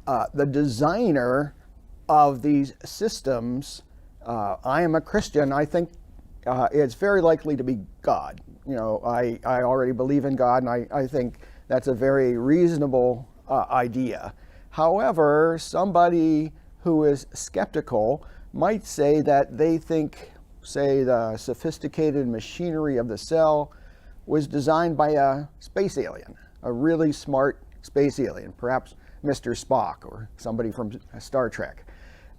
the designer of these systems, I am a Christian, I think it's very likely to be God. I already believe in God, and I think that's a very reasonable idea. However, somebody who is skeptical might say that they think, say, the sophisticated machinery of the cell was designed by a space alien, a really smart space alien, perhaps Mr. Spock or somebody from Star Trek.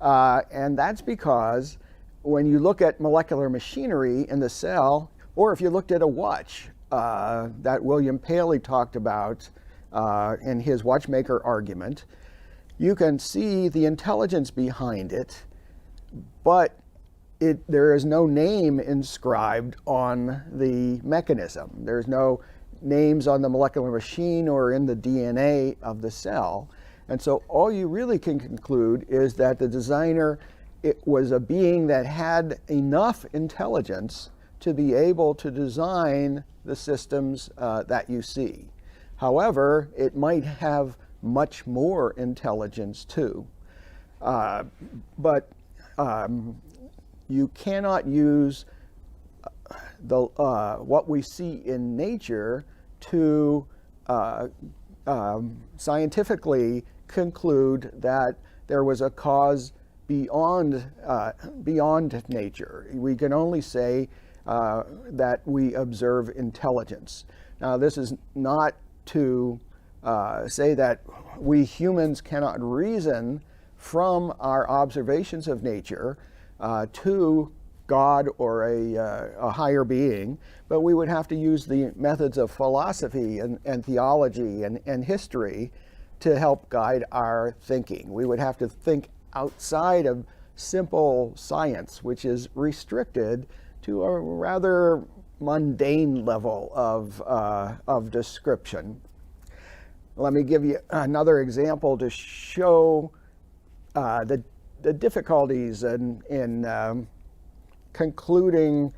And that's because when you look at molecular machinery in the cell, or if you looked at a watch that William Paley talked about in his watchmaker argument, you can see the intelligence behind it, but there is no name inscribed on the mechanism. There's no names on the molecular machine or in the DNA of the cell. And so all you really can conclude is that the designer, it was a being that had enough intelligence to be able to design the systems that you see. However, it might have much more intelligence too. But you cannot use what we see in nature to scientifically conclude that there was a cause beyond nature. We can only say that we observe intelligence. Now, this is not to say that we humans cannot reason from our observations of nature to God or a higher being, but we would have to use the methods of philosophy and theology and history to help guide our thinking. We would have to think outside of simple science, which is restricted to a rather mundane level of description. Let me give you another example to show the difficulties in concluding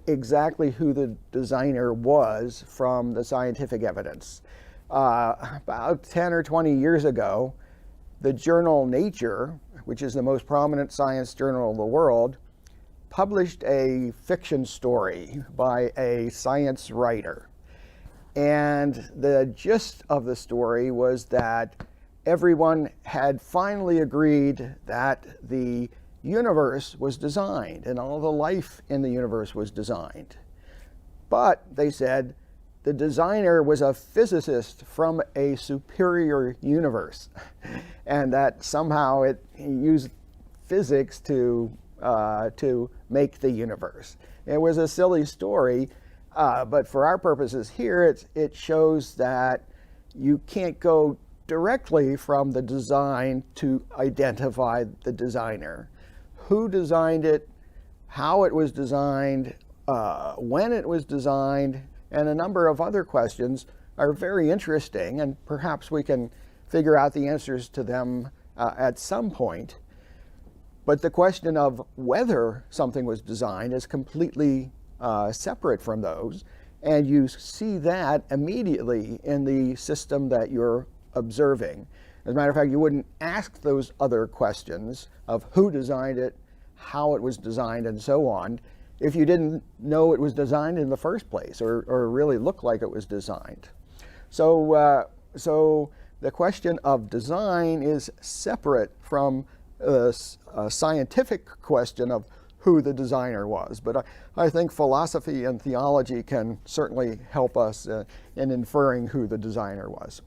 exactly who the designer was from the scientific evidence. About 10 or 20 years ago, the journal Nature, which is the most prominent science journal in the world, published a fiction story by a science writer. And the gist of the story was that everyone had finally agreed that the universe was designed and all the life in the universe was designed. But they said the designer was a physicist from a superior universe, and that somehow it used physics to make the universe. It was a silly story, but for our purposes here, it shows that you can't go directly from the design to identify the designer. Who designed it, how it was designed, when it was designed, and a number of other questions are very interesting, and perhaps we can figure out the answers to them at some point. But the question of whether something was designed is completely separate from those, and you see that immediately in the system that you're observing. As a matter of fact, you wouldn't ask those other questions of who designed it, how it was designed, and so on, if you didn't know it was designed in the first place or really look like it was designed. So the question of design is separate from a scientific question of who the designer was. But I think philosophy and theology can certainly help us in inferring who the designer was.